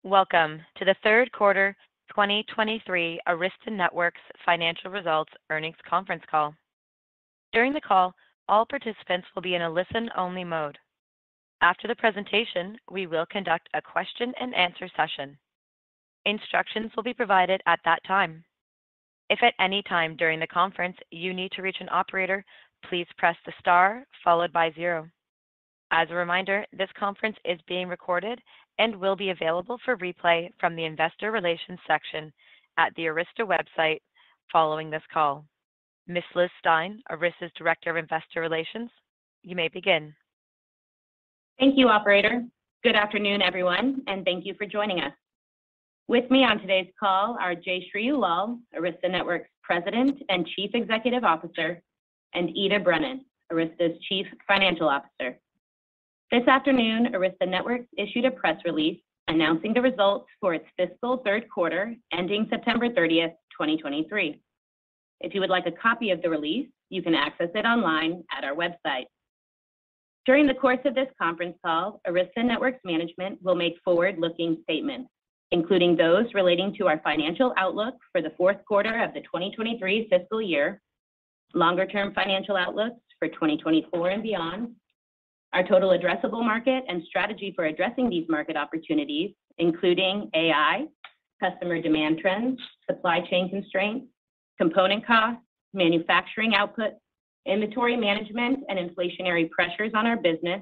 Welcome to the third quarter 2023 Arista Networks financial results earnings conference call. During the call, all participants will be in a listen-only mode. After the presentation, we will conduct a question-and-answer session. Instructions will be provided at that time. If at any time during the conference you need to reach an operator, please press the star followed by 0. As a reminder, this conference is being recorded and will be available for replay from the Investor Relations section at the Arista website following this call. Ms. Liz Stein, Arista's Director of Investor Relations, you may begin. Thank you, operator. Good afternoon, everyone, and thank you for joining us. With me on today's call are Jayshree Ullal, Arista Networks President and Chief Executive Officer, and Ita Brennan, Arista's Chief Financial Officer. This afternoon, Arista Networks issued a press release announcing the results for its fiscal third quarter ending September 30th, 2023. If you would like a copy of the release, you can access it online at our website. During the course of this conference call, Arista Networks management will make forward-looking statements, including those relating to our financial outlook for the fourth quarter of the 2023 fiscal year, longer-term financial outlooks for 2024 and beyond, our total addressable market and strategy for addressing these market opportunities, including AI, customer demand trends, supply chain constraints, component costs, manufacturing output, inventory management and inflationary pressures on our business,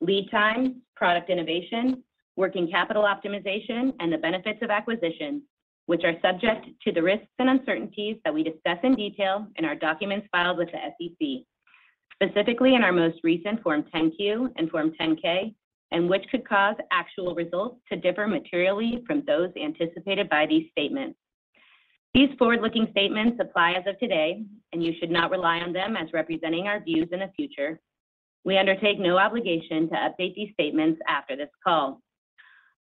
lead times, product innovation, working capital optimization, and the benefits of acquisition, which are subject to the risks and uncertainties that we discuss in detail in our documents filed with the SEC, specifically in our most recent Form 10-Q and Form 10-K, and which could cause actual results to differ materially from those anticipated by these statements. These forward-looking statements apply as of today, and you should not rely on them as representing our views in the future. We undertake no obligation to update these statements after this call.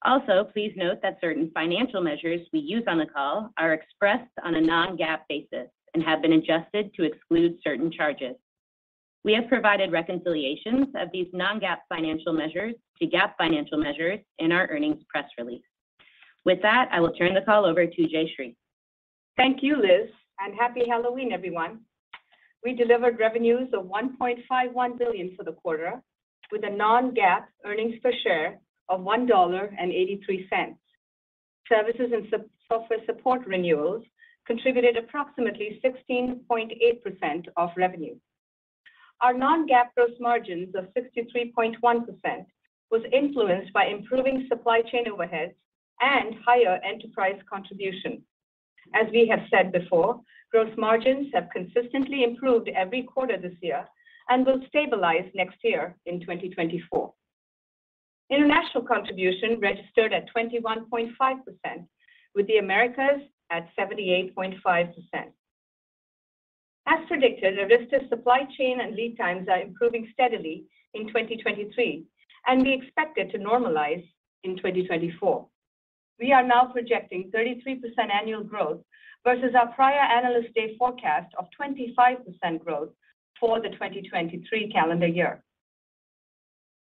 Also, please note that certain financial measures we use on the call are expressed on a non-GAAP basis and have been adjusted to exclude certain charges. We have provided reconciliations of these non-GAAP financial measures to GAAP financial measures in our earnings press release. With that, I will turn the call over to Jayshree. Thank you, Liz, and happy Halloween, everyone. We delivered revenues of $1.51 billion for the quarter, with a non-GAAP earnings per share of $1.83. Services and software support renewals contributed approximately 16.8% of revenue. Our non-GAAP gross margins of 63.1% was influenced by improving supply chain overheads and higher enterprise contribution. As we have said before, gross margins have consistently improved every quarter this year and will stabilize next year in 2024. International contribution registered at 21.5%, with the Americas at 78.5%. As predicted, Arista's supply chain and lead times are improving steadily in 2023, and we expect it to normalize in 2024. We are now projecting 33% annual growth versus our prior Analyst Day forecast of 25% growth for the 2023 calendar year.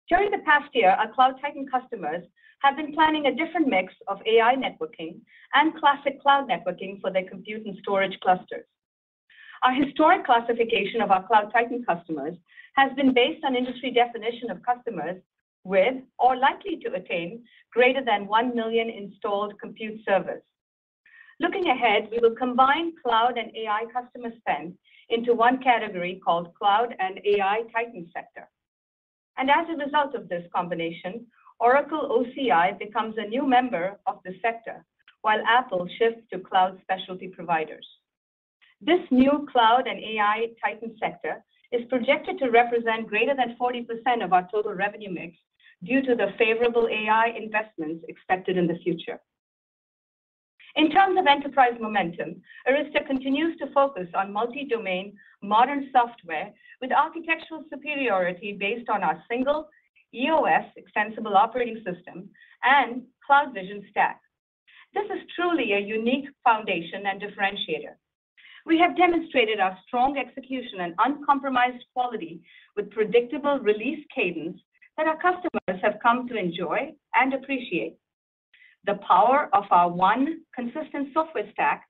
During the past year, our Cloud Titan customers have been planning a different mix of AI networking and classic cloud networking for their compute and storage clusters. Our historic classification of our Cloud Titan customers has been based on industry definition of customers with or likely to attain greater than 1 million installed compute servers. Looking ahead, we will combine cloud and AI customer spend into one category called Cloud and AI Titan sector. And as a result of this combination, Oracle OCI becomes a new member of the sector, while Apple shifts to cloud specialty providers. This new Cloud and AI Titan sector is projected to represent greater than 40% of our total revenue mix due to the favorable AI investments expected in the future. In terms of enterprise momentum, Arista continues to focus on multi-domain modern software with architectural superiority based on our single EOS extensible operating system and CloudVision stack. This is truly a unique foundation and differentiator. We have demonstrated our strong execution and uncompromised quality with predictable release cadence that our customers have come to enjoy and appreciate. the power of our one consistent software stack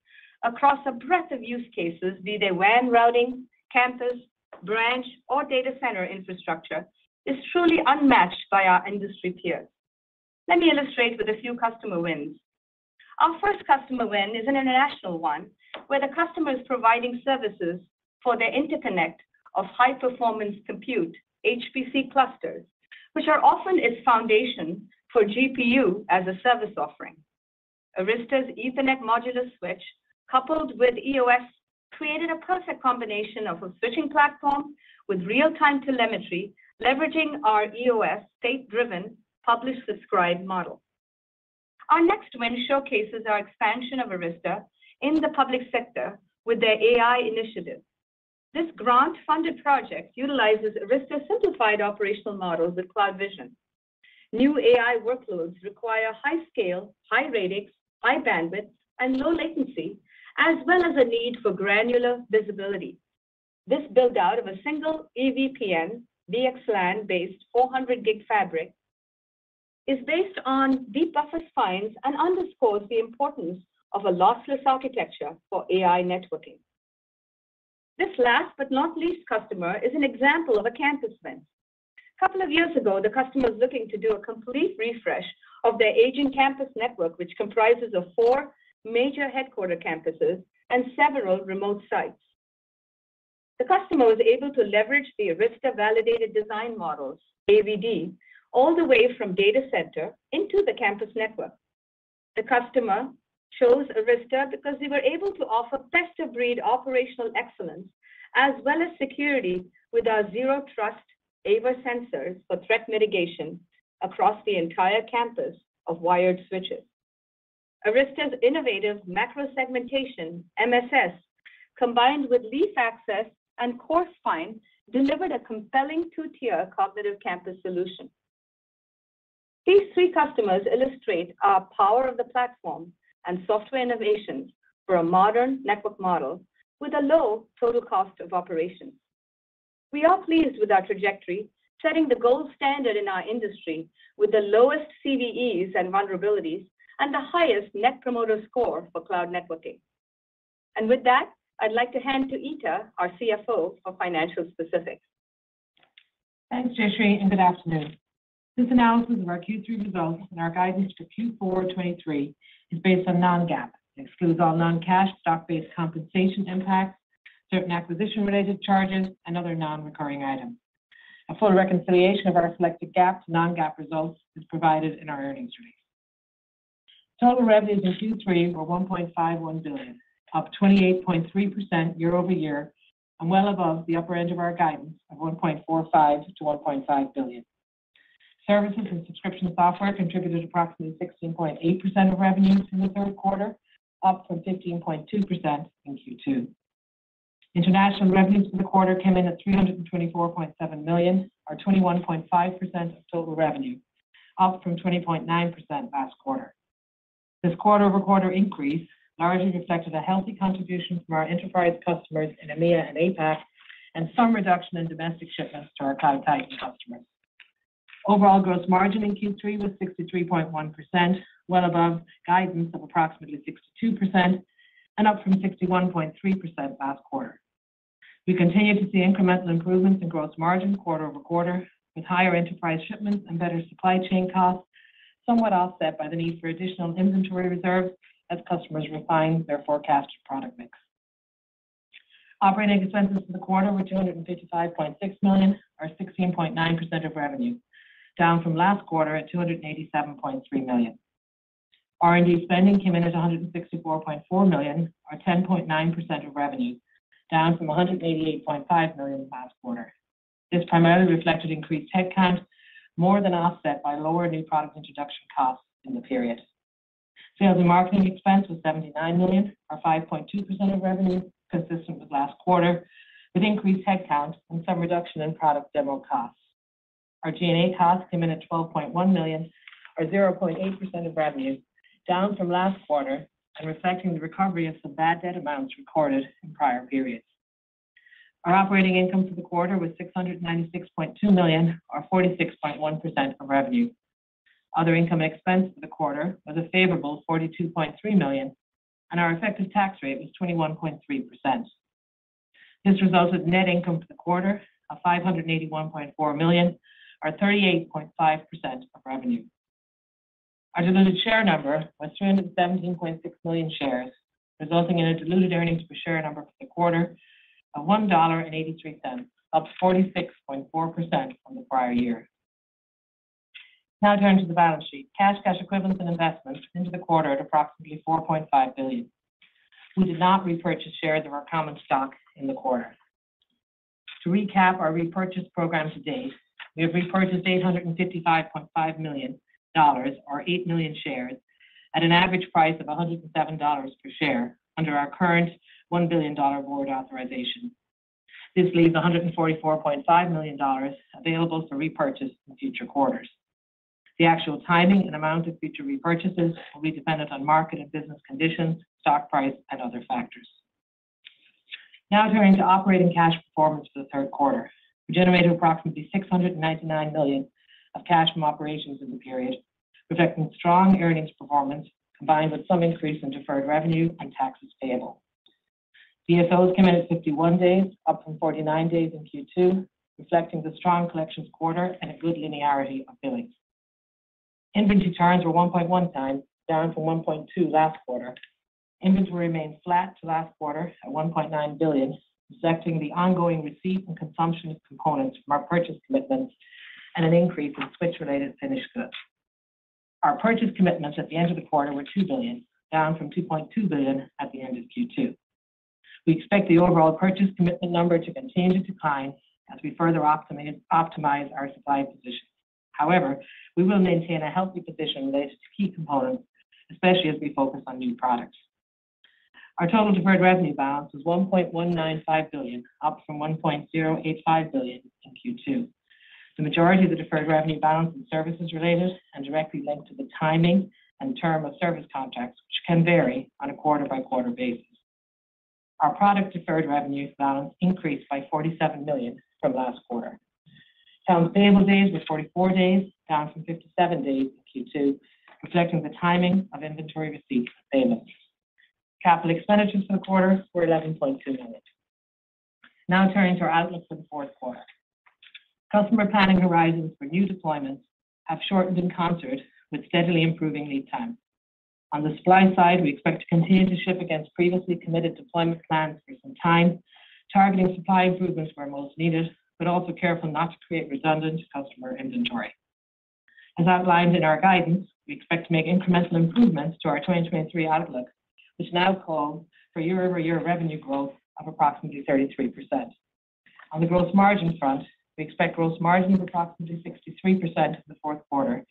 across a breadth of use cases, be they WAN routing, campus, branch, or data center infrastructure, is truly unmatched by our industry peers. Let me illustrate with a few customer wins. Our first customer win is an international one, where the customer is providing services for their interconnect of high-performance compute, HPC clusters, which are often its foundation for GPU as a service offering. Arista's Ethernet modular switch, coupled with EOS, created a perfect combination of a switching platform with real-time telemetry, leveraging our EOS state-driven publish-subscribe model. Our next win showcases our expansion of Arista in the public sector with their AI initiative. This grant-funded project utilizes Arista's simplified operational models with Cloud Vision. New AI workloads require high scale, high radix, high bandwidth, and low latency, as well as a need for granular visibility. This build-out of a single EVPN VXLAN-based 400 gig fabric is based on deep buffer spines and underscores the importance of a lossless architecture for AI networking. This last but not least customer is an example of a campus win. A couple of years ago, the customer was looking to do a complete refresh of their aging campus network, which comprises of 4 major headquarter campuses and several remote sites. The customer was able to leverage the Arista Validated Design Models, AVD, all the way from data center into the campus network. The customer chose Arista because they were able to offer best-of-breed operational excellence as well as security with our Zero Trust AVA sensors for threat mitigation across the entire campus of wired switches. Arista's innovative macro segmentation, MSS, combined with leaf access and core spine, delivered a compelling 2-tier cognitive campus solution. These 3 customers illustrate our power of the platform and software innovations for a modern network model with a low total cost of operations. We are pleased with our trajectory, setting the gold standard in our industry with the lowest CVEs and vulnerabilities and the highest Net Promoter Score for cloud networking. And with that, I'd like to hand to Ita, our CFO, for financial specifics. Thanks, Jayshree, and good afternoon. This analysis of our Q3 results and our guidance for Q4 23 is based on non-GAAP. It excludes all non-cash stock-based compensation impacts, certain acquisition-related charges, and other non-recurring items. A full reconciliation of our selected GAAP to non-GAAP results is provided in our earnings release. Total revenues in Q3 were $1.51 billion, up 28.3% year over year, and well above the upper end of our guidance of $1.45 to $1.5 billion. Services and subscription software contributed approximately 16.8% of revenues in the third quarter, up from 15.2% in Q2. International revenues for the quarter came in at $324.7 million, or 21.5% of total revenue, up from 20.9% last quarter. This quarter-over-quarter increase largely reflected a healthy contribution from our enterprise customers in EMEA and APAC, and some reduction in domestic shipments to our Cloud Titan customers. Overall gross margin in Q3 was 63.1%, well above guidance of approximately 62%, and up from 61.3% last quarter. We continue to see incremental improvements in gross margin quarter over quarter, with higher enterprise shipments and better supply chain costs, somewhat offset by the need for additional inventory reserves as customers refine their forecasted product mix. Operating expenses for the quarter were $255.6 million, or 16.9% of revenue, down from last quarter at $287.3 million. R&D spending came in at $164.4 million, or 10.9% of revenue, down from $188.5 million last quarter. This primarily reflected increased headcount, more than offset by lower new product introduction costs in the period. Sales and marketing expense was $79 million, or 5.2% of revenue, consistent with last quarter, with increased headcount and some reduction in product demo costs. Our G&A costs came in at $12.1 million, or 0.8% of revenue, down from last quarter and reflecting the recovery of some bad debt amounts recorded in prior periods. Our operating income for the quarter was $696.2 million, or 46.1% of revenue. Other income and expense for the quarter was a favorable $42.3 million, and our effective tax rate was 21.3%. This resulted in net income for the quarter of $581.4 million, or 38.5% of revenue. Our diluted share number was 317.6 million shares, resulting in a diluted earnings per share number for the quarter of $1.83, up 46.4% from the prior year. Now turn to the balance sheet. Cash equivalents, and investments into the quarter at approximately $4.5 billion. We did not repurchase shares of our common stock in the quarter. To recap our repurchase program to date, we have repurchased $855.5 million, or 8 million shares, at an average price of $107 per share under our current $1 billion board authorization. This leaves $144.5 million available for repurchase in future quarters. The actual timing and amount of future repurchases will be dependent on market and business conditions, stock price, and other factors. Now turning to operating cash performance for the third quarter. We generated approximately $699 million of cash from operations in the period, reflecting strong earnings performance combined with some increase in deferred revenue and taxes payable. DSOs came in at 51 days, up from 49 days in Q2, reflecting the strong collections quarter and a good linearity of billings. Inventory turns were 1.1 times, down from 1.2 last quarter. Inventory remained flat to last quarter at $1.9 billion, reflecting the ongoing receipt and consumption of components from our purchase commitments and an increase in switch-related finished goods. Our purchase commitments at the end of the quarter were $2 billion, down from $2.2 billion at the end of Q2. We expect the overall purchase commitment number to continue to decline as we further optimize our supply position. However, we will maintain a healthy position related to key components, especially as we focus on new products. Our total deferred revenue balance was $1.195 billion, up from $1.085 billion in Q2. The majority of the deferred revenue balance is services related and directly linked to the timing and term of service contracts, which can vary on a quarter-by-quarter basis. Our product deferred revenue balance increased by $47 million from last quarter. Accounts payable days were 44 days, down from 57 days in Q2, reflecting the timing of inventory receipts and payments. Capital expenditures for the quarter were $11.2 million. Now turning to our outlook for the fourth quarter. Customer planning horizons for new deployments have shortened in concert with steadily improving lead time. On the supply side, we expect to continue to ship against previously committed deployment plans for some time, targeting supply improvements where most needed, but also careful not to create redundant customer inventory. As outlined in our guidance, we expect to make incremental improvements to our 2023 outlook, which now calls for year-over-year revenue growth of approximately 33%. On the gross margin front, we expect gross margin of approximately 63% in the fourth quarter,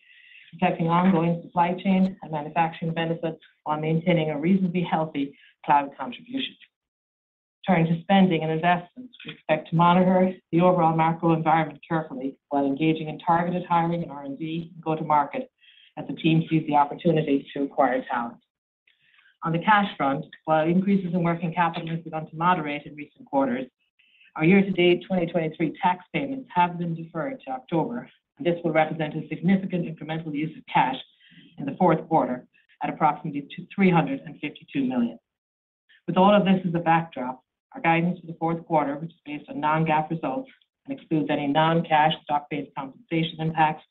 reflecting ongoing supply chain and manufacturing benefits while maintaining a reasonably healthy cloud contribution. Turning to spending and investments, we expect to monitor the overall macro environment carefully while engaging in targeted hiring in R&D and go-to-market as the team sees the opportunity to acquire talent. On the cash front, while increases in working capital have begun to moderate in recent quarters, our year-to-date 2023 tax payments have been deferred to October, and this will represent a significant incremental use of cash in the fourth quarter at approximately $352 million. With all of this as a backdrop, our guidance for the fourth quarter, which is based on non-GAAP results and excludes any non-cash stock-based compensation impacts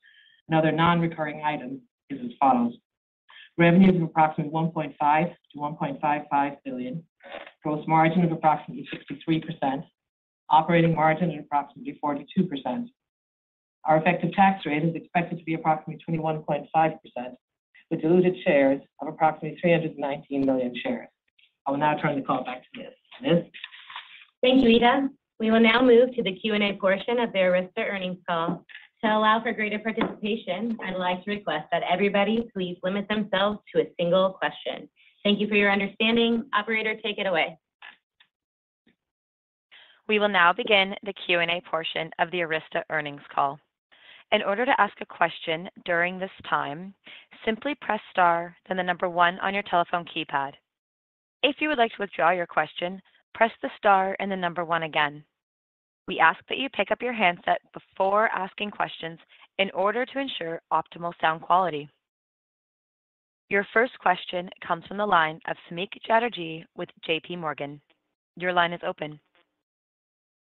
and other non-recurring items, is as follows. Revenues of approximately $1.5 to $1.55 billion, gross margin of approximately 63%, operating margin at approximately 42%. Our effective tax rate is expected to be approximately 21.5%, with diluted shares of approximately 319 million shares. I will now turn the call back to Liz. Liz? Thank you, Ita. We will now move to the Q&A portion of the Arista earnings call. To allow for greater participation, I'd like to request that everybody please limit themselves to a single question. Thank you for your understanding. Operator, take it away. We will now begin the Q&A portion of the Arista earnings call. In order to ask a question during this time, simply press star, then the number 1 on your telephone keypad. If you would like to withdraw your question, press the star and the number 1 again. We ask that you pick up your handset before asking questions in order to ensure optimal sound quality. Your first question comes from the line of Samik Chatterjee with JP Morgan. Your line is open.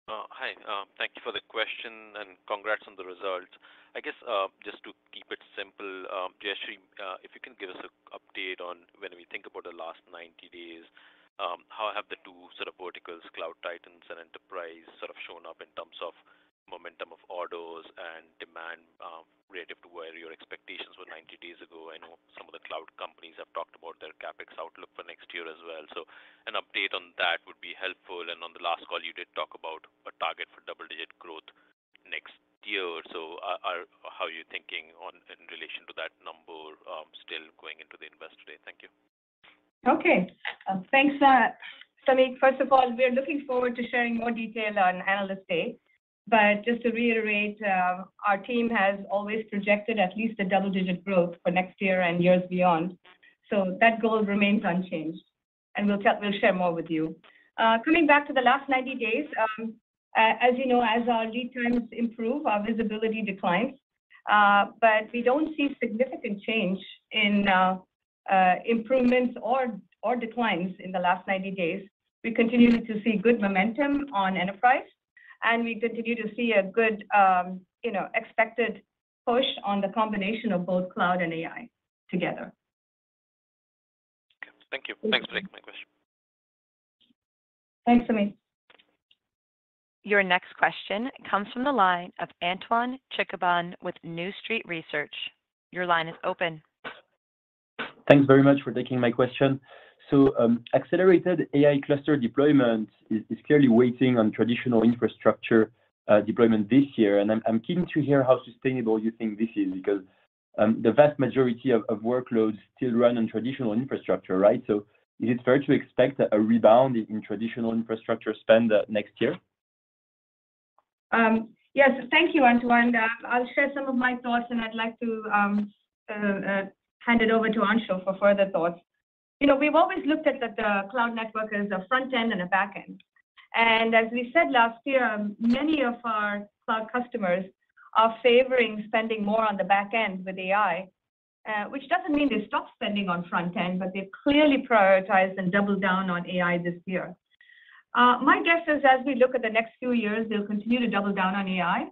Hi. Thank you for the question, and congrats on the results. I guess just to keep it simple, Jayshree, if you can give us an update on when we think about the last 90 days, how have the two sort of verticals, Cloud Titans and Enterprise, sort of shown up in terms of momentum of orders and demand relative to where your expectations were 90 days ago? I know some of the cloud companies have talked about their CapEx outlook for next year as well. So an update on that would be helpful. And on the last call, you did talk about a target for double-digit growth next year. So how are you thinking in relation to that number still going into the Investor Day? Thank you. Okay. Thanks, Samik. First of all, we're looking forward to sharing more detail on Analyst Day. But just to reiterate, our team has always projected at least a double-digit growth for next year and years beyond. So that goal remains unchanged, and we'll share more with you. Coming back to the last 90 days, as you know, as our lead times improve, our visibility declines. But we don't see significant change in improvements or declines in the last 90 days. We continue to see good momentum on enterprise, and we continue to see a good, expected push on the combination of both cloud and AI together. Okay. Thank you. Thanks for taking my question. Thanks, Samik. Your next question comes from the line of Antoine Chkaiban with New Street Research. Your line is open. Thanks very much for taking my question. So accelerated AI cluster deployment is clearly waiting on traditional infrastructure deployment this year. And I'm keen to hear how sustainable you think this is, because the vast majority of workloads still run on traditional infrastructure, right? So is it fair to expect a rebound in traditional infrastructure spend next year? Yes, thank you, Antoine. I'll share some of my thoughts, and I'd like to hand it over to Anshul for further thoughts. We've always looked at the cloud network as a front end and a back end. And as we said last year, many of our cloud customers are favoring spending more on the back end with AI, which doesn't mean they stop spending on front end, but they've clearly prioritized and doubled down on AI this year. My guess is as we look at the next few years, they'll continue to double down on AI,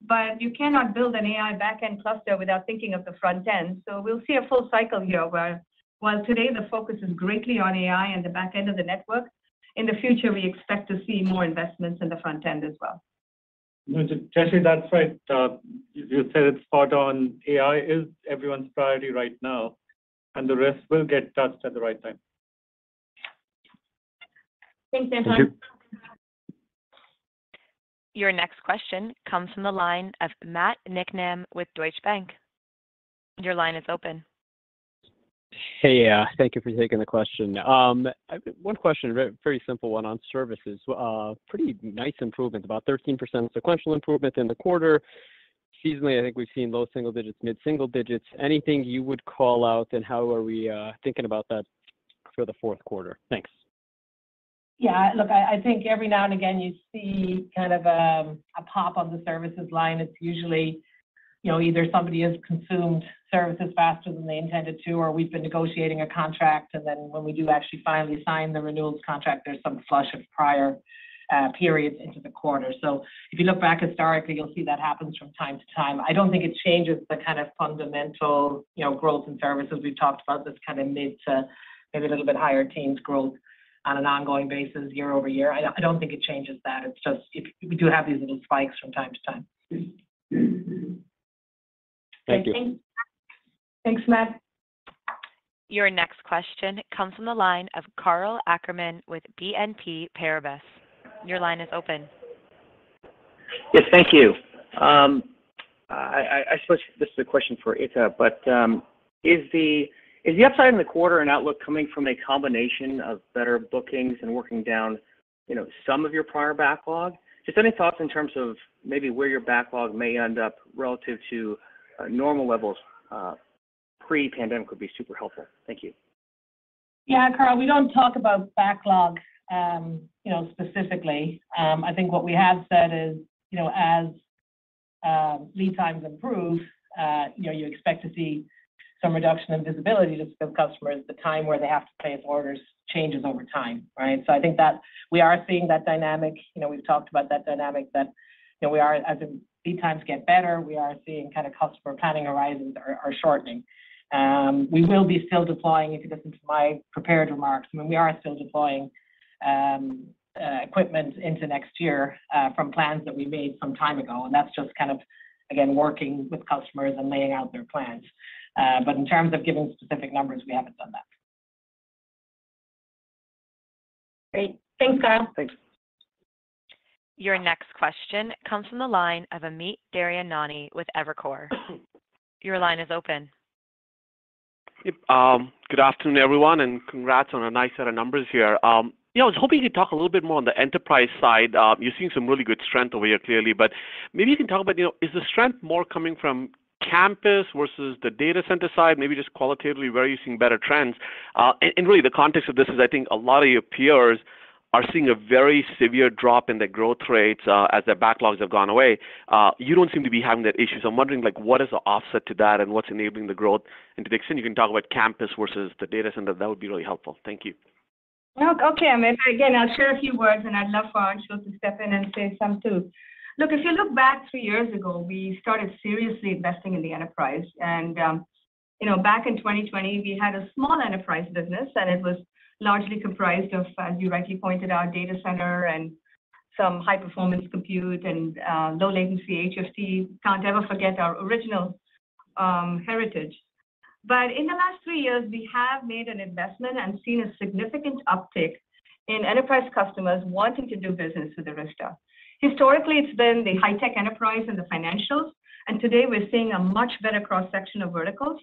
but you cannot build an AI back-end cluster without thinking of the front end. So we'll see a full cycle here where while today the focus is greatly on AI and the back end of the network, in the future we expect to see more investments in the front end as well. No, Jayshree, that's right. You said it's spot on. AI is everyone's priority right now, and the rest will get touched at the right time. Thanks, Antoine. Your next question comes from the line of Matt Niknam with Deutsche Bank. Your line is open. Hey, thank you for taking the question. One question, very simple one on services. Pretty nice improvement, about 13% sequential improvement in the quarter. Seasonally, I think we've seen low single digits, mid single digits. Anything you would call out, and how are we thinking about that for the fourth quarter? Thanks. Yeah, look, I think every now and again you see kind of a pop on the services line. It's usually, either somebody has consumed services faster than they intended to, or we've been negotiating a contract, and then when we do actually finally sign the renewals contract, there's some flush of prior periods into the quarter. So if you look back historically, you'll see that happens from time to time. I don't think it changes the kind of fundamental, growth in services. We've talked about this kind of mid to maybe a little bit higher teens growth on an ongoing basis year over year. I don't think it changes that. It's just we do have these little spikes from time to time. Thank you. Thanks, Matt. Your next question comes from the line of Karl Ackerman with BNP Paribas. Your line is open. Yes, thank you. I suppose this is a question for Ita, but is the upside in the quarter and outlook coming from a combination of better bookings and working down, some of your prior backlog? Just any thoughts in terms of maybe where your backlog may end up relative to normal levels pre-pandemic would be super helpful. Thank you. Yeah, Karl, we don't talk about backlog, specifically. I think what we have said is, as lead times improve, you expect to see some reduction in visibility just because customers, the time where they have to place orders changes over time, right? So I think that we are seeing that dynamic. We've talked about that dynamic that, we are, as the lead times get better, we are seeing kind of customer planning horizons are shortening. We will be still deploying, if you listen to my prepared remarks, we are still deploying equipment into next year from plans that we made some time ago. And that's just kind of, again, working with customers and laying out their plans. But in terms of giving specific numbers, we haven't done that. Great. Thanks, Kyle. Thanks. Your next question comes from the line of Amit Daryanani with Evercore. Your line is open. Yep. Good afternoon, everyone, and congrats on a nice set of numbers here. I was hoping you could talk a little bit more on the enterprise side. You're seeing some really good strength over here, clearly, but maybe you can talk about, is the strength more coming from campus versus the data center side? Maybe just qualitatively, where are you seeing better trends? And really, the context of this is, I think a lot of your peers are seeing a very severe drop in their growth rates as their backlogs have gone away. You don't seem to be having that issue. So I'm wondering, what is the offset to that and what's enabling the growth? And to the extent you can talk about campus versus the data center, that would be really helpful. Thank you. Okay, Amit. Again, I'll share a few words, and I'd love for Anshul to step in and say some too. Look, if you look back 3 years ago, we started seriously investing in the enterprise. And, back in 2020, we had a small enterprise business, and it was largely comprised of, as you rightly pointed out, data center and some high-performance compute and low-latency HFT. Can't ever forget our original heritage. But in the last 3 years, we have made an investment and seen a significant uptick in enterprise customers wanting to do business with Arista. Historically, it's been the high-tech enterprise and the financials, and today we're seeing a much better cross-section of verticals,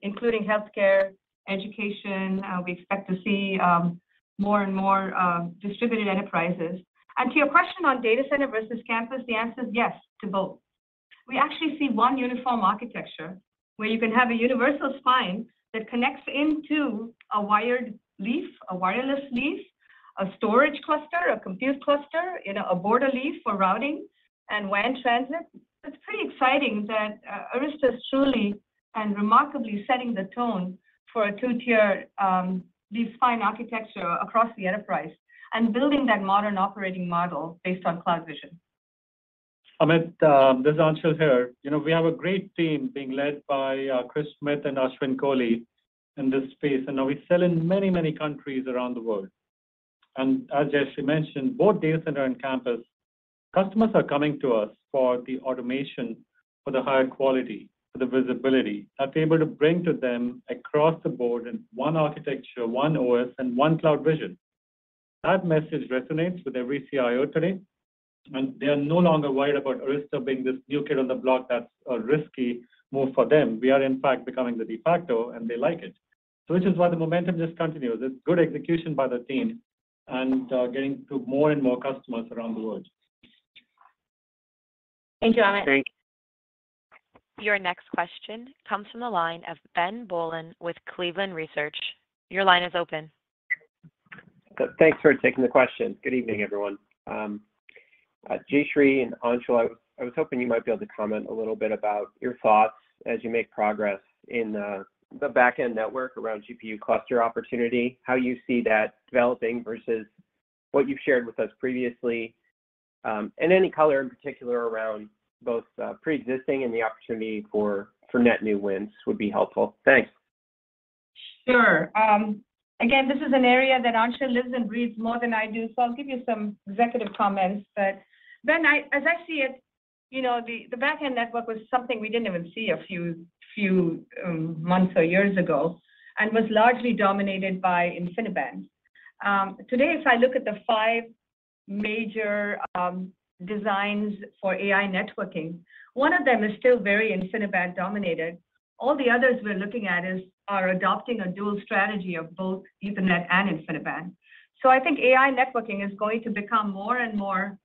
including healthcare, education. We expect to see more and more distributed enterprises. And to your question on data center versus campus, the answer is yes to both. We actually see one uniform architecture where you can have a universal spine that connects into a wired leaf, a wireless leaf, a storage cluster, a compute cluster, a border leaf for routing and WAN transit. It's pretty exciting that Arista is truly and remarkably setting the tone for a two-tier leaf spine architecture across the enterprise and building that modern operating model based on cloud vision. Amit, this is Anshul here. We have a great team being led by Chris Smith and Ashwin Kohli in this space, and now we sell in many, many countries around the world. And as Jayshree mentioned, both data center and campus, customers are coming to us for the automation, for the higher quality, for the visibility that we're able to bring to them across the board in one architecture, one OS, and one cloud vision. That message resonates with every CIO today, and they are no longer worried about Arista being this new kid on the block that's a risky move for them. We are, in fact, becoming the de facto, and they like it. So which is why the momentum just continues. It's good execution by the team and getting to more and more customers around the world. Thank you, Amit. Thank Your next question comes from the line of Ben Bollin with Cleveland Research. Your line is open. Thanks for taking the question. Good evening, everyone. Jayshree and Anshul, I was hoping you might be able to comment a little bit about your thoughts as you make progress in the back-end network around GPU cluster opportunity, how you see that developing versus what you've shared with us previously, and any color in particular around both pre-existing and the opportunity for net new wins would be helpful. Thanks. Sure. Again, this is an area that Anshul lives and breathes more than I do, so I'll give you some executive comments. But Ben, as I see it, the back-end network was something we didn't even see a few months or years ago, and was largely dominated by InfiniBand. Today, if I look at the 5 major designs for AI networking, one of them is still very InfiniBand dominated. All the others we're looking at are adopting a dual strategy of both Ethernet and InfiniBand. So I think AI networking is going to become more and more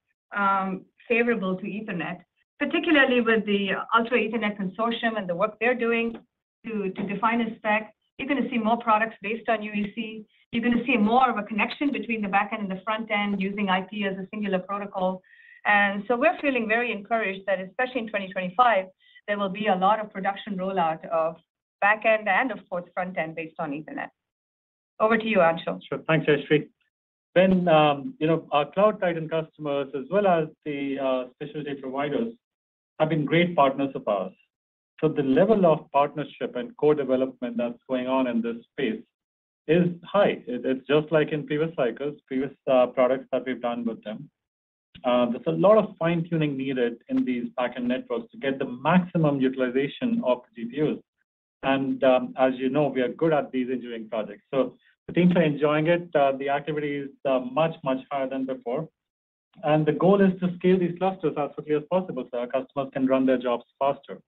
favorable to Ethernet, particularly with the Ultra Ethernet Consortium and the work they're doing to define a spec. You're going to see more products based on UEC. You're going to see more of a connection between the back end and the front end using IP as a singular protocol. And so we're feeling very encouraged that, especially in 2025, there will be a lot of production rollout of back-end and, of course, front-end based on Ethernet. Over to you, Anshul. Sure. Thanks, Jayshree. When our Cloud Titan customers, as well as the specialty providers, have been great partners of ours. So the level of partnership and co-development that's going on in this space is high. It's just like in previous cycles, previous products that we've done with them. There's a lot of fine-tuning needed in these backend networks to get the maximum utilization of the GPUs. And as you know, we are good at these engineering projects. So the teams are enjoying it. The activity is much, much higher than before. And the goal is to scale these clusters as quickly as possible so our customers can run their jobs faster.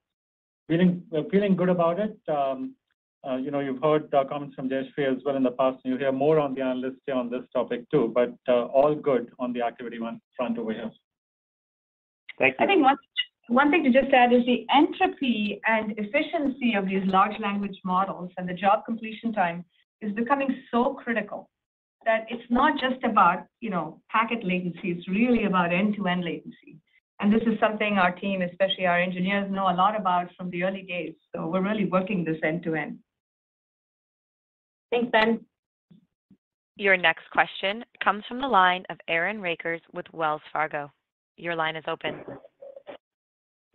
Feeling good about it. You've heard comments from Jayshree as well in the past, and you hear more on the analyst day on this topic too, but all good on the activity front over here. Thank you. I think one thing to just add is the entropy and efficiency of these large language models and the job completion time is becoming so critical that it's not just about, packet latency, it's really about end-to-end latency. And this is something our team, especially our engineers, know a lot about from the early days. So we're really working this end-to-end. Thanks, Ben. Your next question comes from the line of Aaron Rakers with Wells Fargo. Your line is open.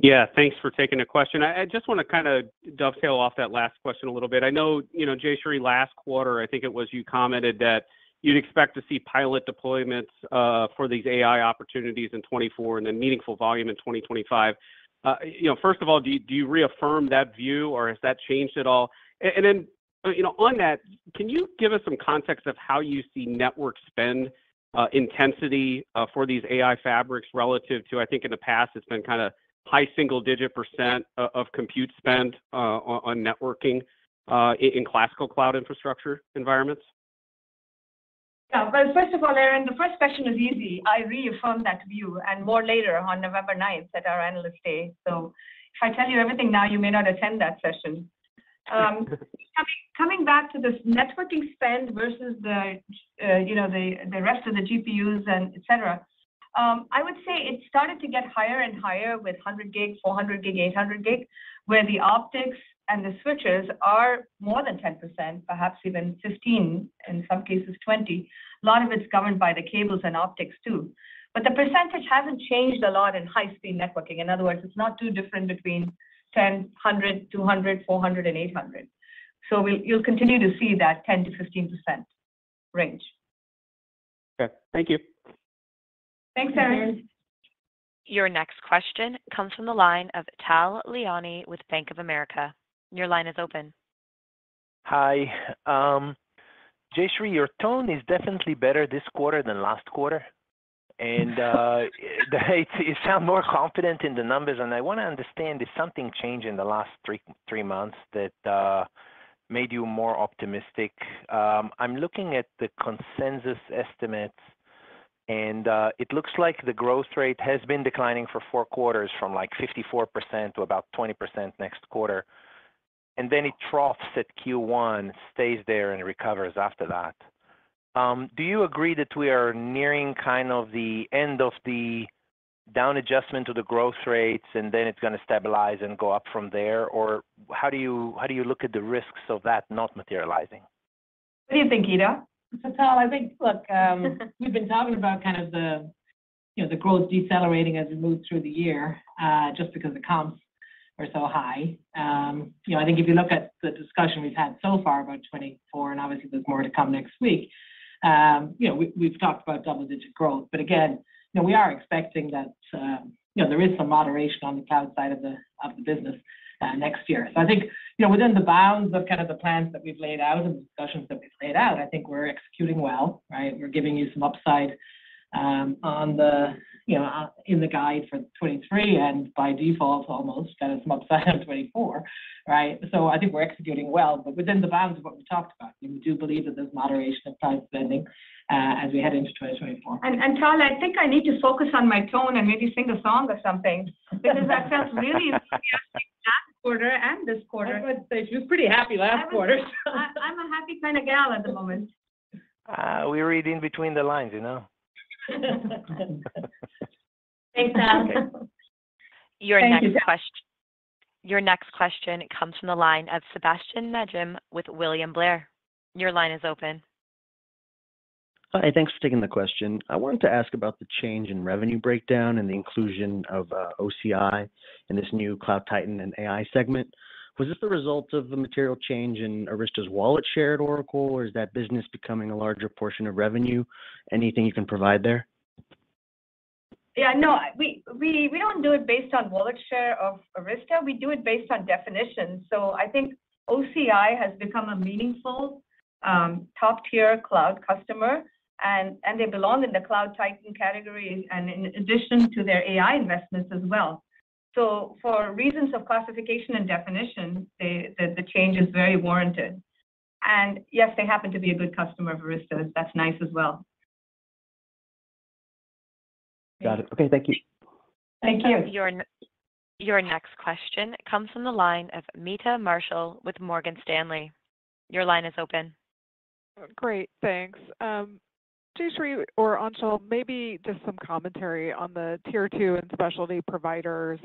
Yeah, thanks for taking the question. I just want to kind of dovetail off that last question a little bit. I know, Jayshree, last quarter, I think it was you commented that you'd expect to see pilot deployments for these AI opportunities in 24 and then meaningful volume in 2025. First of all, do you reaffirm that view, or has that changed at all? And then, on that, can you give us some context of how you see network spend intensity for these AI fabrics relative to, I think in the past, it's been kind of high single-digit % of compute spend on networking in classical cloud infrastructure environments? Yeah, well, first of all, Aaron, the first question is easy. I reaffirm that view and more later on November 9th at our Analyst Day. So if I tell you everything now, you may not attend that session. Coming back to this networking spend versus the rest of the GPUs and et cetera, I would say it started to get higher and higher with 100 gig, 400 gig, 800 gig, where the optics and the switches are more than 10%, perhaps even 15, in some cases 20. A lot of it's governed by the cables and optics too. But the percentage hasn't changed a lot in high-speed networking. In other words, it's not too different between 10, 100, 200, 400, and 800. So you'll continue to see that 10 to 15% range. Okay, thank you. Thanks, Aaron. Your next question comes from the line of Tal Liani with Bank of America. Your line is open. Hi. Jayshree, your tone is definitely better this quarter than last quarter. And you sound more confident in the numbers. And I want to understand if something changed in the last three months that made you more optimistic. I'm looking at the consensus estimates, and it looks like the growth rate has been declining for 4 quarters from like 54% to about 20% next quarter. And then it troughs at Q1, stays there, and recovers after that. Do you agree that we are nearing kind of the end of the down adjustment to the growth rates, and then it's going to stabilize and go up from there? Or how do you look at the risks of that not materializing? What do you think, Ita? So, Tal, I think, look, we've been talking about kind of the growth decelerating as we move through the year, just because the comps are so high. I think if you look at the discussion we've had so far about 24, and obviously there's more to come next week, we've talked about double-digit growth. But again, we are expecting that there is some moderation on the cloud side of the business next year. So I think within the bounds of kind of the plans that we've laid out and the discussions that we've laid out, I think we're executing well, right? We're giving you some upside on the in the guide for 23, and by default almost kind of some upside on 24, right? So I think we're executing well, but within the bounds of what we talked about. We do believe that there's moderation of cloud spending as we head into 2024. And Tal, I think I need to focus on my tone and maybe sing a song or something, because I felt really enthusiastic last quarter and this quarter. I would say she was pretty happy last quarter. I'm a happy kind of gal at the moment. We read in between the lines, Thanks, Al. Your Thank next you, Jen. question. Your next question comes from the line of Sebastian Najim with William Blair. Your line is open. Hi, thanks for taking the question. I wanted to ask about the change in revenue breakdown and the inclusion of OCI in this new Cloud Titan and AI segment. Was this the result of the material change in Arista's wallet share at Oracle, or is that business becoming a larger portion of revenue? Anything you can provide there? Yeah, no, we don't do it based on wallet share of Arista. We do it based on definition. So I think OCI has become a meaningful top-tier cloud customer, and they belong in the Cloud Titan category, and in addition to their AI investments as well. So for reasons of classification and definition, the change is very warranted. And yes, they happen to be a good customer of Arista's. That's nice as well. Got it. Okay, thank you. Thank you. Your next question comes from the line of Meta Marshall with Morgan Stanley. Your line is open. Great, thanks. Jayshree or Anshul, maybe just some commentary on the tier 2 and specialty providers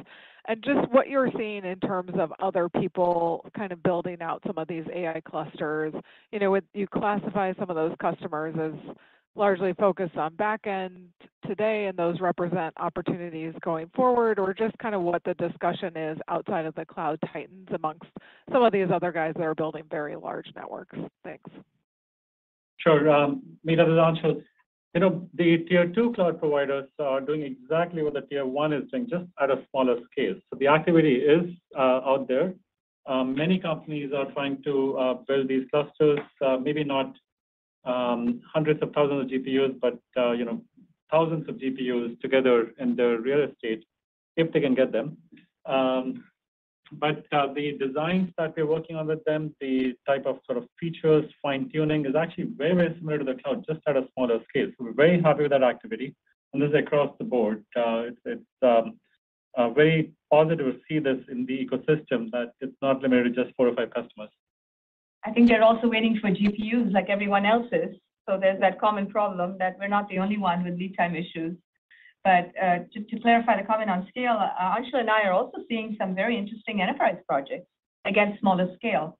and just what you're seeing in terms of other people kind of building out some of these AI clusters. You know, you classify some of those customers as largely focused on back end today, and those represent opportunities going forward, or just kind of what the discussion is outside of the Cloud Titans amongst some of these other guys that are building very large networks. Thanks. Sure. Meta, this is Anshul. You know, the tier 2 cloud providers are doing exactly what the tier 1 is doing, just at a smaller scale. So the activity is out there. Many companies are trying to build these clusters, maybe not hundreds of thousands of GPUs, but you know, thousands of GPUs together in their real estate, if they can get them. But the designs that we're working on with them, the type of sort of features, fine-tuning is actually very, very similar to the cloud, just at a smaller scale. So we're very happy with that activity, and this is across the board. It's very positive to see this in the ecosystem, that it's not limited to just 4 or 5 customers. I think they're also waiting for GPUs like everyone else is. So there's that common problem that we're not the only one with lead time issues. But to clarify the comment on scale, Anshul and I are also seeing some very interesting enterprise projects, again, smaller scale.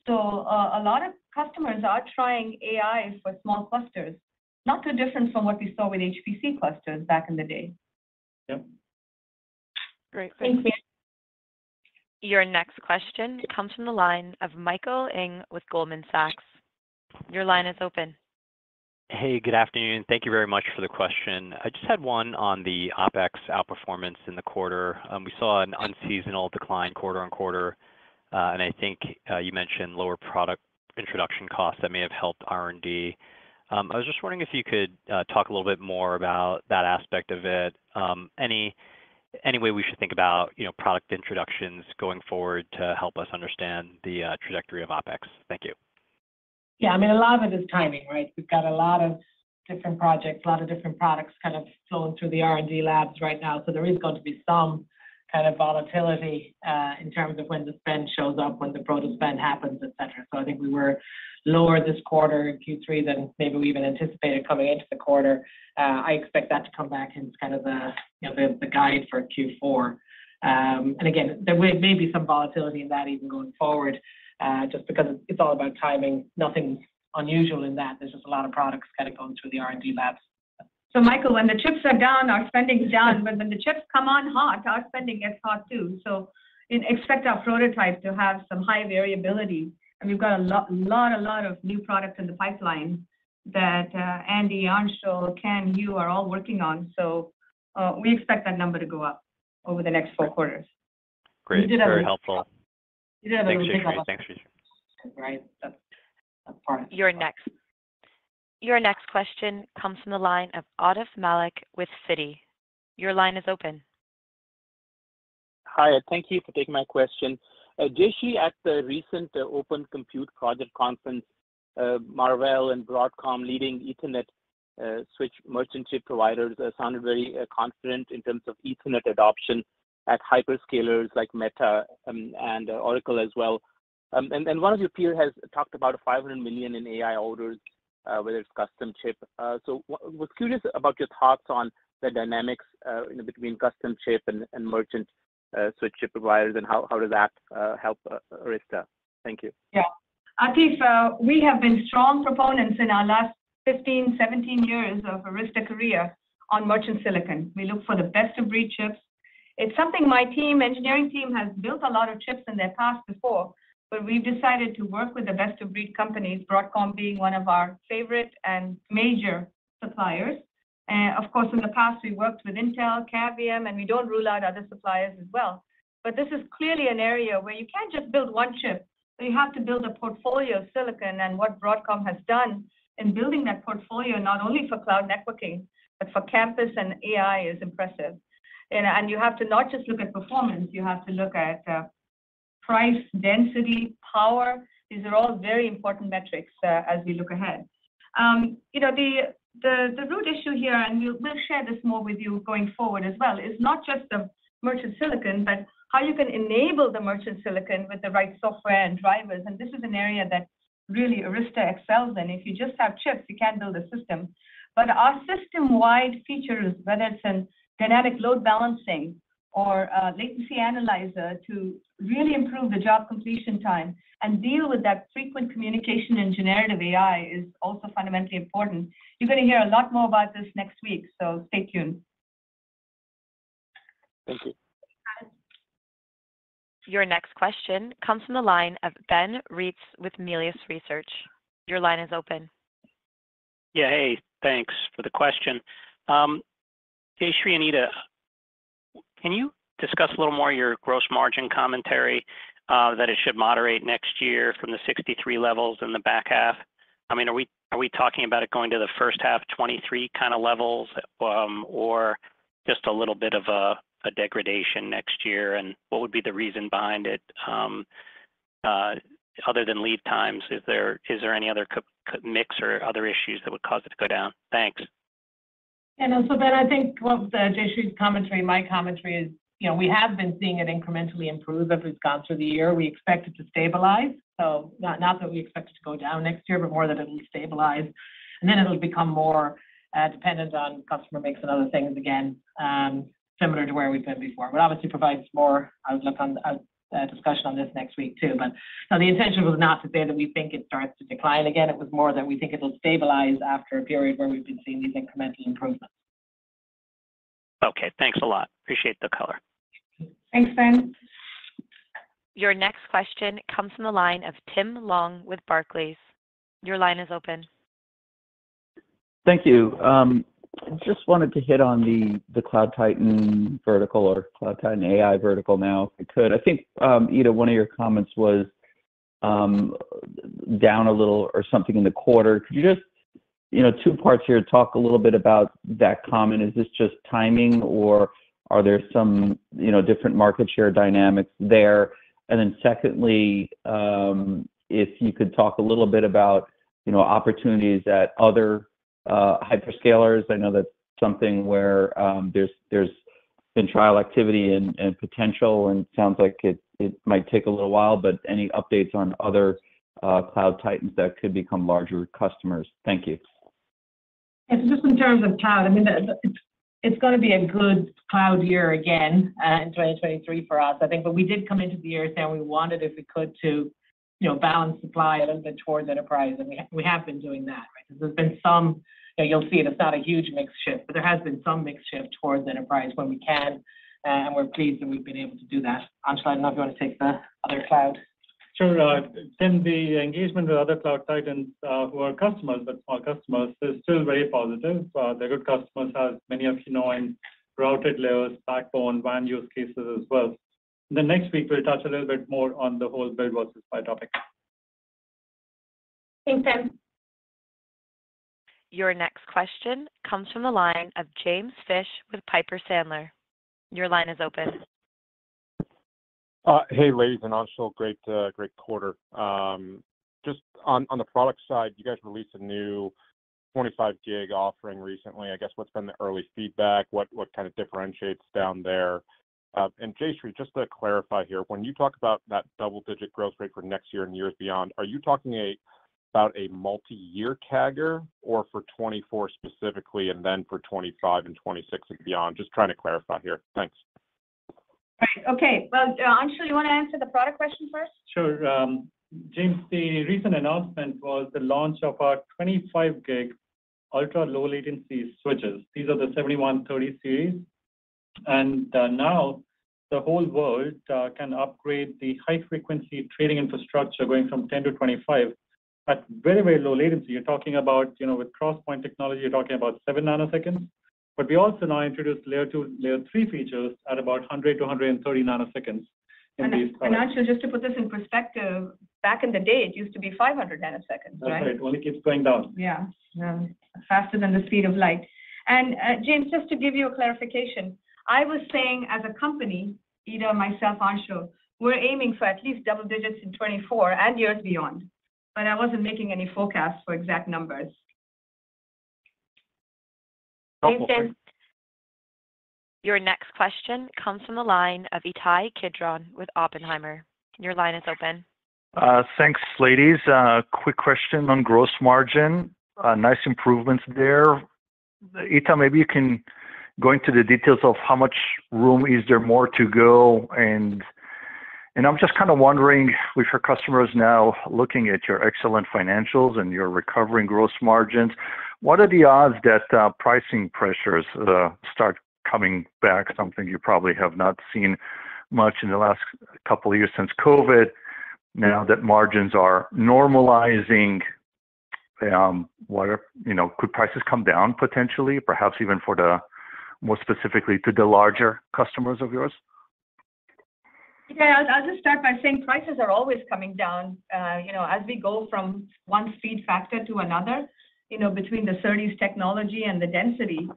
So a lot of customers are trying AI for small clusters, not too different from what we saw with HPC clusters back in the day. Yep. Great, Thanks. Your next question comes from the line of Michael Ng with Goldman Sachs. Your line is open. Hey, good afternoon. Thank you very much for the question. I just had one on the OpEx outperformance in the quarter. We saw an unseasonal decline quarter on quarter, and I think you mentioned lower product introduction costs that may have helped R&D. I was just wondering if you could talk a little bit more about that aspect of it. Any way we should think about, you know, product introductions going forward to help us understand the trajectory of OpEx? Thank you. Yeah, I mean, a lot of it is timing, right? We've got a lot of different projects, a lot of different products kind of flowing through the R&D labs right now. So there is going to be some kind of volatility in terms of when the spend shows up, when the proto spend happens, et cetera. So I think we were lower this quarter in Q3 than maybe we even anticipated coming into the quarter. I expect that to come back into kind of the, you know, the guide for Q4. And again, there may be some volatility in that even going forward, just because it's all about timing. Nothing unusual in that. There's just a lot of products kind of going through the R&D labs. So Michael, when the chips are down, our spending's down, but when the chips come on hot, our spending gets hot too. So expect our prototype to have some high variability. And we've got a lot of new products in the pipeline that Andy, Anshul, Ken, you are all working on. So we expect that number to go up over the next 4 quarters. Great, very helpful. Thanks, Jayshree. Thanks, Jayshree. Right, that's part of it. Your next question comes from the line of Atif Malik with Citi. Your line is open. Hi, thank you for taking my question. Jayshree, at the recent Open Compute Project conference, Marvell and Broadcom leading Ethernet switch merchant chip providers sounded very confident in terms of Ethernet adoption at hyperscalers like Meta and Oracle as well. And one of your peers has talked about $500 million in AI orders, whether it's custom chip. So was curious about your thoughts on the dynamics between custom chip and merchant switch chip providers, and how does that help Arista? Thank you. Yeah. Atif, we have been strong proponents in our last 15, 17 years of Arista career on merchant silicon. We look for the best of breed chips. It's something my engineering team has built a lot of chips in their past before, but we've decided to work with the best of breed companies, Broadcom being one of our favorite and major suppliers. Of course, in the past, we worked with Intel, Cavium, and we don't rule out other suppliers as well. But this is clearly an area where you can't just build one chip, but you have to build a portfolio of silicon, and what Broadcom has done in building that portfolio, not only for cloud networking, but for campus and AI is impressive. And you have to not just look at performance, you have to look at price, density, power. These are all very important metrics as we look ahead. The root issue here, and we'll share this more with you going forward as well, is not just the merchant silicon, but how you can enable the merchant silicon with the right software and drivers. And this is an area that really Arista excels in. If you just have chips, you can't build a system. But our system-wide features, whether it's in dynamic load balancing or latency analyzer to really improve the job completion time and deal with that frequent communication in generative AI is also fundamentally important. You're going to hear a lot more about this next week, so stay tuned. Thank you. Your next question comes from the line of Ben Reitz with Melius Research. Your line is open. Yeah, hey, thanks for the question. Jayshree, Anita, can you discuss a little more your gross margin commentary that it should moderate next year from the 63 levels in the back half? I mean, are we talking about it going to the first half 23 kind of levels, or just a little bit of a degradation next year? And what would be the reason behind it? Other than lead times, is there any other mix or other issues that would cause it to go down? Thanks. And so Ben, I think what Jayshree's commentary, my commentary is, we have been seeing it incrementally improve as we've gone through the year. We expect it to stabilize. So not that we expect it to go down next year, but more that it'll stabilize. And then it'll become more dependent on customer mix and other things again, similar to where we've been before. But obviously provides more outlook on discussion on this next week too. But no, the intention was not to say that we think it starts to decline again. It was more that we think it'll stabilize after a period where we've been seeing these incremental improvements. Okay, thanks a lot. Appreciate the color. Thanks, Ben. Your next question comes from the line of Tim Long with Barclays. Your line is open. Thank you. Just wanted to hit on the Cloud Titan vertical or Cloud Titan AI vertical now, if I could. I think, one of your comments was down a little or something in the quarter. Could you just, two parts here, talk a little bit about that comment? Is this just timing, or are there some, different market share dynamics there? And then secondly, if you could talk a little bit about, opportunities at other hyperscalers. I know that's something where there's been trial activity and potential, and sounds like it might take a little while, but any updates on other Cloud Titans that could become larger customers? Thank you. And just in terms of cloud, I mean, it's going to be a good cloud year again in 2023 for us, I think. But we did come into the year saying we wanted, if we could, to balance supply a little bit towards enterprise, and we have been doing that, right? There's been some, you'll see it's not a huge mix shift, but there has been some mix shift towards enterprise when we can, and we're pleased that we've been able to do that. Anshul, I don't know if you want to take the other cloud. Sure. Tim, the engagement with other Cloud Titans who are customers, but small customers, is still very positive. They're good customers, as many of you know, in routed layers, backbone, WAN use cases as well. And then next week, we'll touch a little bit more on the whole build versus buy topic. Thanks, Tim. Your next question comes from the line of James Fish with Piper Sandler. Your line is open. Hey, ladies and Anshul, great quarter. Just on the product side, you guys released a new 25 gig offering recently. I guess what's been the early feedback? What kind of differentiates down there? And Jayshree, just to clarify here, when you talk about that double-digit growth rate for next year and years beyond, are you talking a about a multi-year CAGR or for 24 specifically, and then for 25 and 26 and beyond? Just trying to clarify here. Thanks. Right. Okay. Well, Anshul, you want to answer the product question first? Sure. James, the recent announcement was the launch of our 25 gig ultra low latency switches. These are the 7130 series. And now the whole world can upgrade the high frequency trading infrastructure going from 10 to 25 at very, very low latency. You're talking about, with cross-point technology, you're talking about 7 nanoseconds. But we also now introduced layer 2, layer 3 features at about 100 to 130 nanoseconds in these products. And Anshul, just to put this in perspective, back in the day, it used to be 500 nanoseconds, That's right? right. It only keeps going down. Yeah, faster than the speed of light. And James, just to give you a clarification, I was saying as a company, Ida, myself, Anshul, we're aiming for at least double digits in 24 and years beyond. But I wasn't making any forecasts for exact numbers. Thanks, James. Your next question comes from the line of Ittai Kidron with Oppenheimer. Your line is open. Thanks, ladies. Quick question on gross margin. Nice improvements there. Ita, maybe you can go into the details of how much room is there more to go, and I'm just kind of wondering, with your customers now looking at your excellent financials and your recovering gross margins, what are the odds that pricing pressures start coming back, something you probably have not seen much in the last couple of years since COVID, now that margins are normalizing? Could prices come down potentially, perhaps even more specifically to the larger customers of yours? Yeah, I'll just start by saying prices are always coming down. As we go from one speed factor to another, between the SerDes technology and the density,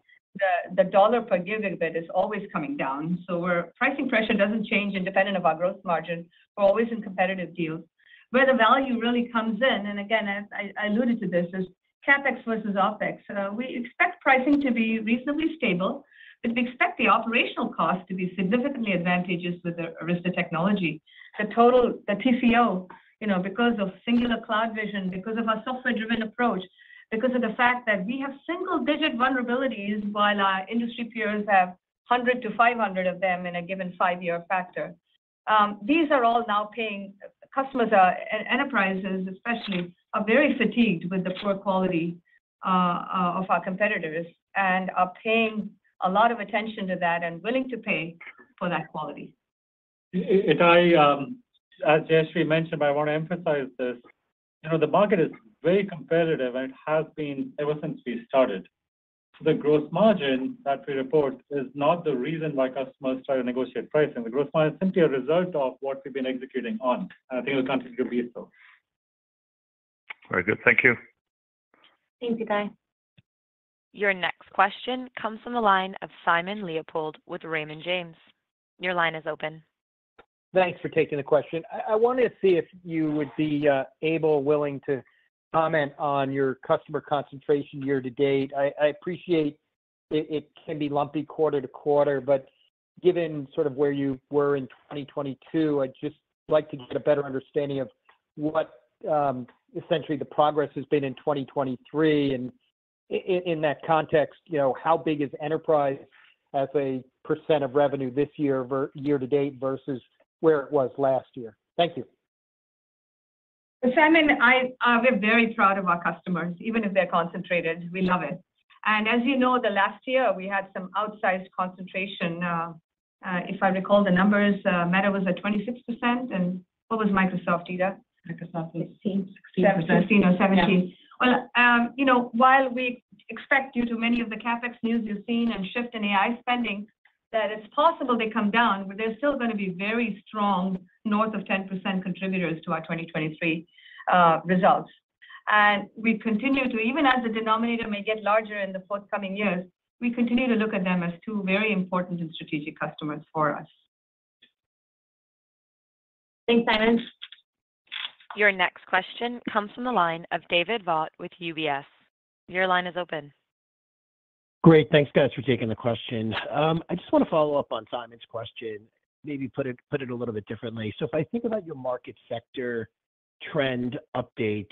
the dollar per gigabit is always coming down. So pricing pressure doesn't change independent of our gross margin. We're always in competitive deals. Where the value really comes in, and again, as I alluded to this, is CapEx versus OpEx. We expect pricing to be reasonably stable, but we expect the operational cost to be significantly advantageous with the Arista technology. The TCO, because of singular cloud vision, because of our software-driven approach, because of the fact that we have single-digit vulnerabilities while our industry peers have 100 to 500 of them in a given 5-year factor. These are all now paying. Customers, enterprises especially, are very fatigued with the poor quality of our competitors and are paying a lot of attention to that and willing to pay for that quality. As Jayshree mentioned, but I want to emphasize this, the market is very competitive, and it has been ever since we started. So the gross margin that we report is not the reason why customers try to negotiate pricing. The gross margin is simply a result of what we've been executing on, and I think it will continue to be so. Very good. Thank you. Thanks, Ittai. Your next question comes from the line of Simon Leopold with Raymond James. Your line is open. Thanks for taking the question. I wanted to see if you would be willing to comment on your customer concentration year to date. I appreciate it can be lumpy quarter to quarter, but given sort of where you were in 2022, I'd just like to get a better understanding of what essentially the progress has been in 2023. And in that context, how big is enterprise as a % of revenue this year, year to date versus where it was last year? Thank you. Simon, we're very proud of our customers, even if they're concentrated. We love it. And as you know, the last year we had some outsized concentration. If I recall the numbers, Meta was at 26%, and what was Microsoft, Ida? Microsoft was 16 16%. or 17. Yeah. Well, while we expect due to many of the CapEx news you've seen and shift in AI spending, that it's possible they come down, but they're still going to be very strong, north of 10% contributors to our 2023 results. And we continue to, even as the denominator may get larger in the forthcoming years, we continue to look at them as two very important and strategic customers for us. Thanks, Simon. Your next question comes from the line of David Vaught with UBS. Your line is open. Great. Thanks, guys, for taking the question. I just want to follow up on Simon's question, maybe put it a little bit differently. So if I think about your market sector trend update,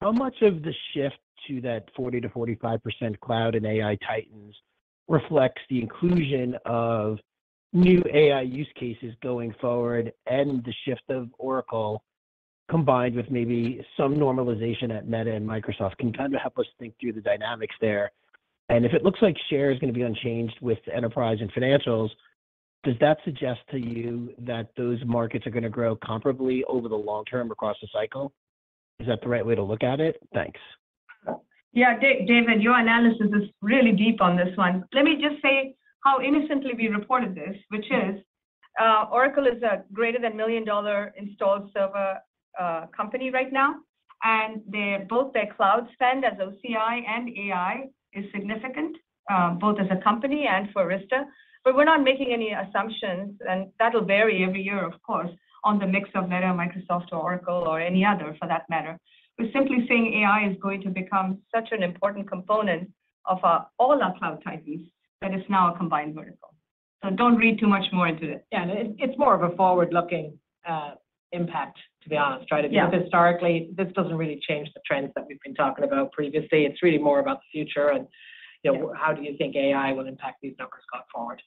how much of the shift to that 40 to 45% cloud and AI titans reflects the inclusion of new AI use cases going forward and the shift of Oracle combined with maybe some normalization at Meta and Microsoft? Can you kind of help us think through the dynamics there? And if it looks like share is going to be unchanged with enterprise and financials, does that suggest to you that those markets are going to grow comparably over the long term across the cycle? Is that the right way to look at it? Thanks. Yeah, David, your analysis is really deep on this one. Let me just say how innocently we reported this, which is Oracle is a greater than $1 million installed server company right now, and both their cloud spend as OCI and AI is significant, both as a company and for Arista. But we're not making any assumptions, and that'll vary every year, of course, on the mix of Meta, Microsoft, or Oracle, or any other for that matter. We're simply saying AI is going to become such an important component of all our cloud titans that it's now a combined vertical. So don't read too much more into it. Yeah, and it's more of a forward-looking impact, to be honest, right? Yeah. Because historically, this doesn't really change the trends that we've been talking about previously. It's really more about the future and, how do you think AI will impact these numbers going forward?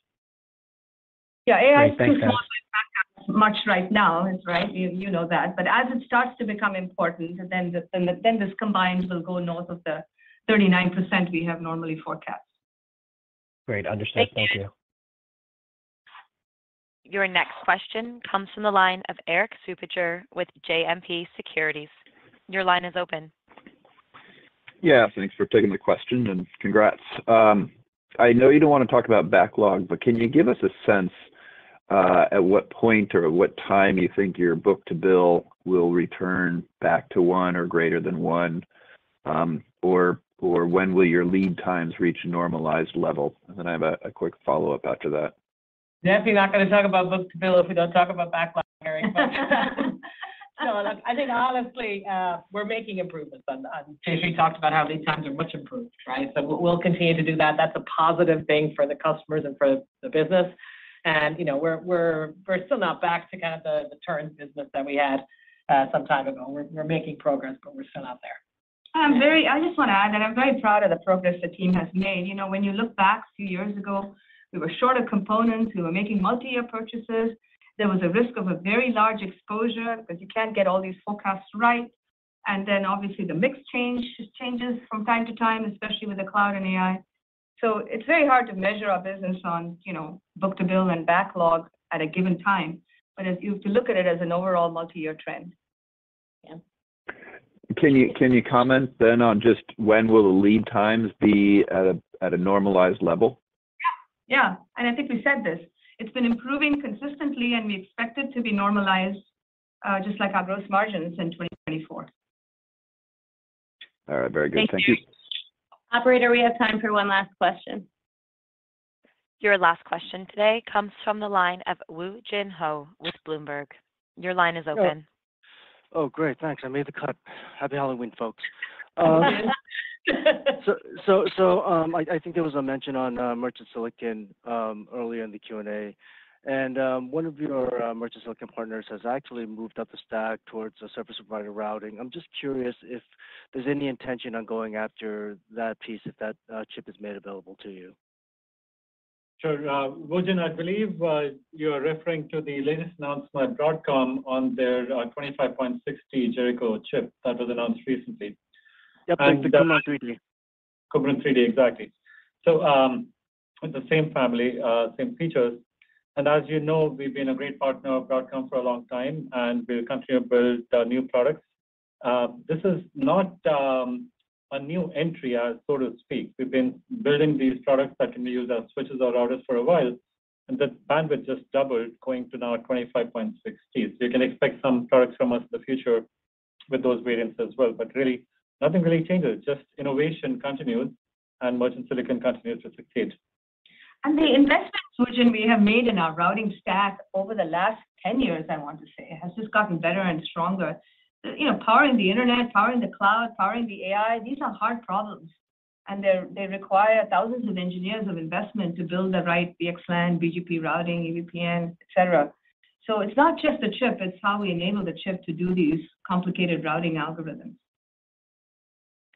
Yeah, AI is Great, too thanks, small to impact much right now, is right. You know that. But as it starts to become important, then this combined will go north of the 39% we have normally forecast. Great, understood. Thank you. Your next question comes from the line of Eric Suppiger with JMP Securities. Your line is open. Yeah, thanks for taking the question and congrats. I know you don't want to talk about backlog, but can you give us a sense at what point or at what time you think your book-to-bill will return back to 1 or greater than 1, or when will your lead times reach a normalized level? And then I have a quick follow-up after that. Definitely not going to talk about book-to-bill if we don't talk about backlog, Eric. So look, I think honestly, we're making improvements. Jayshree talked about how lead times are much improved, right? So we'll continue to do that. That's a positive thing for the customers and for the business. And we're still not back to kind of the turns business that we had some time ago. We're making progress, but we're still not there. I just want to add that I'm very proud of the progress the team has made. When you look back a few years ago, we were short of components. We were making multi-year purchases. There was a risk of a very large exposure because you can't get all these forecasts right. And then obviously the mix changes from time to time, especially with the cloud and AI. So it's very hard to measure our business on, book-to-bill and backlog at a given time. But you have to look at it as an overall multi-year trend. Yeah. Can you comment then on just when will the lead times be at a normalized level? Yeah, and I think we said this. It's been improving consistently, and we expect it to be normalized, just like our gross margins in 2024. All right, very good. Thank you. Operator, we have time for one last question. Your last question today comes from the line of Woo Jin Ho with Bloomberg. Your line is open. Oh, great. Thanks. I made the cut. Happy Halloween, folks. So I think there was a mention on merchant silicon earlier in the Q&A, and one of your merchant silicon partners has actually moved up the stack towards a service provider routing. I'm just curious if there's any intention on going after that piece if that chip is made available to you. Sure. Woojin, I believe you're referring to the latest announcement at Broadcom on their 25.6T Jericho chip that was announced recently. Yep, the Qumran 3D. Qumran 3D, exactly. So it's the same family, same features. And as you know, we've been a great partner of Broadcom for a long time, and we'll continue to build new products. This is not a new entry, so to speak. We've been building these products that can be used as switches or routers for a while, and the bandwidth just doubled, going to now 25.6T. So you can expect some products from us in the future with those variants as well. But really, nothing really changes. Just innovation continues, and merchant silicon continues to succeed. And the investments, Woojin, we have made in our routing stack over the last 10 years, I want to say, has just gotten better and stronger. Powering the internet, powering the cloud, powering the AI, these are hard problems. And they require thousands of engineers of investment to build the right VXLAN, BGP routing, EVPN, et cetera. So it's not just the chip, it's how we enable the chip to do these complicated routing algorithms.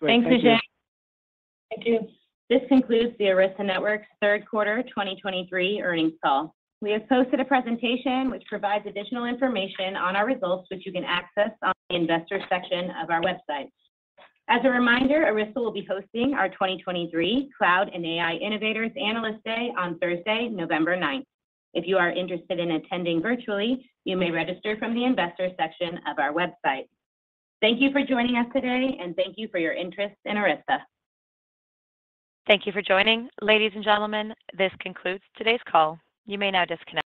Thanks, Thank you. Vijay. Thank you. This concludes the Arista Networks third quarter 2023 earnings call. We have posted a presentation which provides additional information on our results, which you can access on the Investors section of our website. As a reminder, Arista will be hosting our 2023 Cloud and AI Innovators Analyst Day on Thursday, November 9th. If you are interested in attending virtually, you may register from the Investors section of our website. Thank you for joining us today, and thank you for your interest in Arista. Thank you for joining. Ladies and gentlemen, this concludes today's call. You may now disconnect.